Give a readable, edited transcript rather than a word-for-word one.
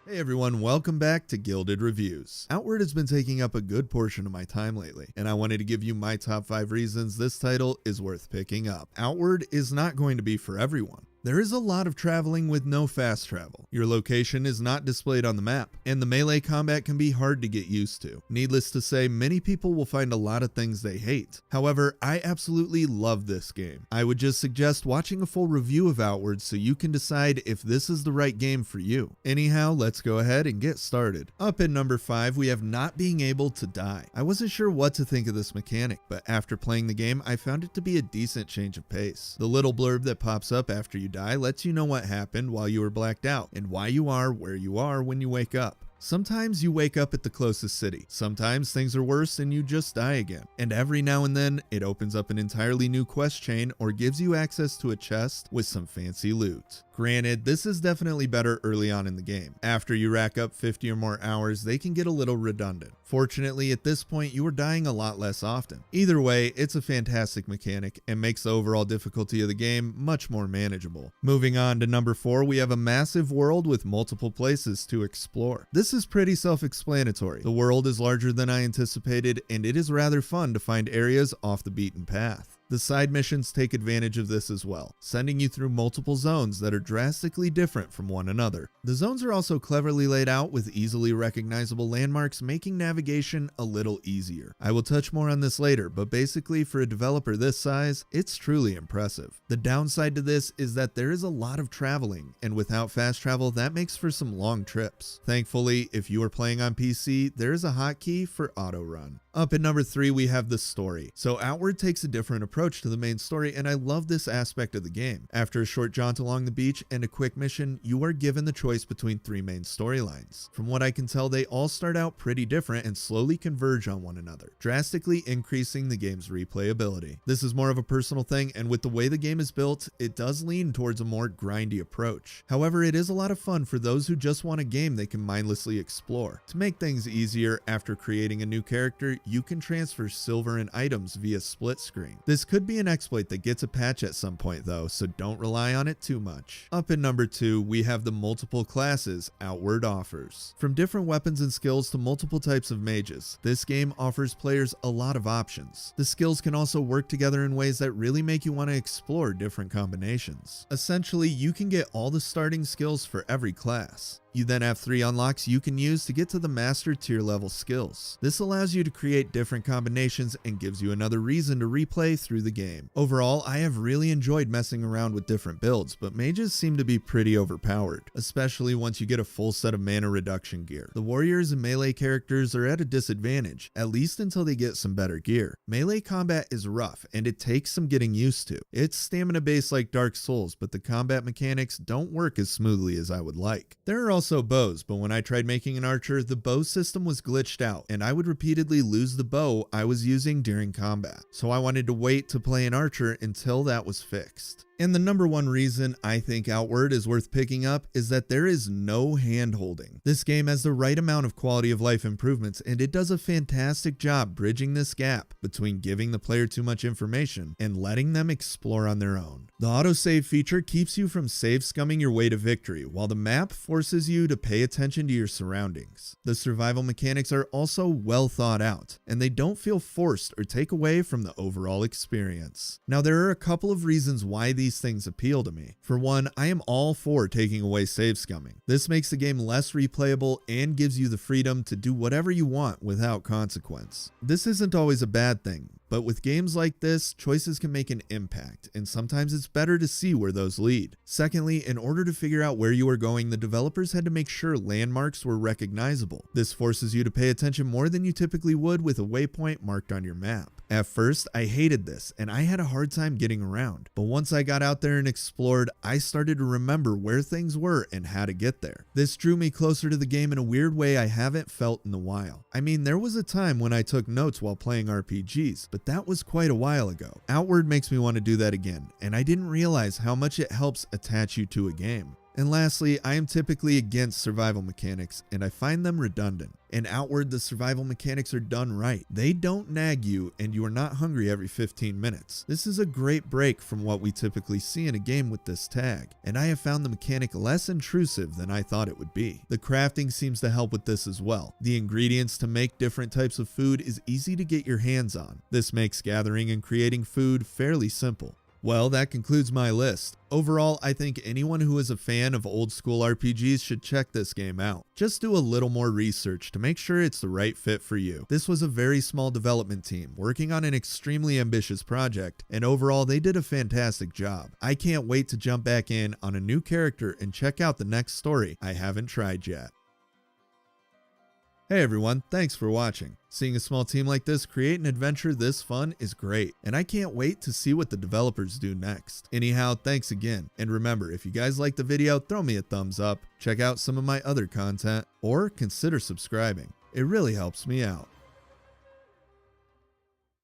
Hey everyone, welcome back to Gilded Reviews. Outward has been taking up a good portion of my time lately, and I wanted to give you my top 5 reasons this title is worth picking up. Outward is not going to be for everyone. There is a lot of traveling with no fast travel. Your location is not displayed on the map, and the melee combat can be hard to get used to. Needless to say, many people will find a lot of things they hate. However, I absolutely love this game. I would just suggest watching a full review of Outward so you can decide if this is the right game for you. Anyhow, let's go ahead and get started. Up at number 5, we have not being able to die. I wasn't sure what to think of this mechanic, but after playing the game, I found it to be a decent change of pace. The little blurb that pops up after you die lets you know what happened while you were blacked out and why you are where you are when you wake up. Sometimes you wake up at the closest city, sometimes things are worse and you just die again, and every now and then it opens up an entirely new quest chain or gives you access to a chest with some fancy loot. Granted, this is definitely better early on in the game. After you rack up 50 or more hours, they can get a little redundant. Fortunately, at this point, you are dying a lot less often. Either way, it's a fantastic mechanic and makes the overall difficulty of the game much more manageable. Moving on to number 4, we have a massive world with multiple places to explore. This is pretty self-explanatory. The world is larger than I anticipated, and it is rather fun to find areas off the beaten path. The side missions take advantage of this as well, sending you through multiple zones that are drastically different from one another. The zones are also cleverly laid out with easily recognizable landmarks, making navigation a little easier. I will touch more on this later, but basically for a developer this size, it's truly impressive. The downside to this is that there is a lot of traveling, and without fast travel, that makes for some long trips. Thankfully, if you are playing on PC, there is a hotkey for auto run. Up at number 3, we have the story. So Outward takes a different approach to the main story, and I love this aspect of the game. After a short jaunt along the beach and a quick mission, you are given the choice between 3 main storylines. From what I can tell, they all start out pretty different and slowly converge on one another, drastically increasing the game's replayability. This is more of a personal thing, and with the way the game is built, it does lean towards a more grindy approach. However, it is a lot of fun for those who just want a game they can mindlessly explore. To make things easier, after creating a new character, you can transfer silver and items via split screen. This could be an exploit that gets a patch at some point though, so don't rely on it too much. Up at number 2, we have the multiple classes Outward offers. From different weapons and skills to multiple types of mages, this game offers players a lot of options. The skills can also work together in ways that really make you want to explore different combinations. Essentially, you can get all the starting skills for every class. You then have 3 unlocks you can use to get to the master tier level skills. This allows you to create different combinations and gives you another reason to replay through the game. Overall, I have really enjoyed messing around with different builds, but mages seem to be pretty overpowered, especially once you get a full set of mana reduction gear. The warriors and melee characters are at a disadvantage, at least until they get some better gear. Melee combat is rough and it takes some getting used to. It's stamina based like Dark Souls, but the combat mechanics don't work as smoothly as I would like. There are also bows, but when I tried making an archer, the bow system was glitched out and I would repeatedly lose the bow I was using during combat. So I wanted to wait to play an archer until that was fixed. And the number 1 reason I think Outward is worth picking up is that there is no hand-holding. This game has the right amount of quality of life improvements, and it does a fantastic job bridging this gap between giving the player too much information and letting them explore on their own. The autosave feature keeps you from save scumming your way to victory, while the map forces you to pay attention to your surroundings. The survival mechanics are also well thought out, and they don't feel forced or take away from the overall experience. Now, there are a couple of reasons why these things appeal to me. For one, I am all for taking away save scumming. This makes the game less replayable and gives you the freedom to do whatever you want without consequence. This isn't always a bad thing, but with games like this, choices can make an impact, and sometimes it's better to see where those lead. Secondly, in order to figure out where you are going, the developers had to make sure landmarks were recognizable. This forces you to pay attention more than you typically would with a waypoint marked on your map. At first, I hated this, and I had a hard time getting around. But once I got out there and explored, I started to remember where things were and how to get there. This drew me closer to the game in a weird way I haven't felt in a while. I mean, there was a time when I took notes while playing RPGs, but that was quite a while ago. Outward makes me want to do that again, and I didn't realize how much it helps attach you to a game. And lastly, I am typically against survival mechanics and I find them redundant. In Outward, the survival mechanics are done right. They don't nag you and you are not hungry every 15 minutes. This is a great break from what we typically see in a game with this tag, and I have found the mechanic less intrusive than I thought it would be. The crafting seems to help with this as well. The ingredients to make different types of food is easy to get your hands on. This makes gathering and creating food fairly simple. Well, that concludes my list. Overall, I think anyone who is a fan of old school RPGs should check this game out. Just do a little more research to make sure it's the right fit for you. This was a very small development team working on an extremely ambitious project, and overall they did a fantastic job. I can't wait to jump back in on a new character and check out the next story I haven't tried yet. Hey everyone, thanks for watching. Seeing a small team like this create an adventure this fun is great, and I can't wait to see what the developers do next. Anyhow, thanks again, and remember, if you guys liked the video, throw me a thumbs up, check out some of my other content, or consider subscribing. It really helps me out.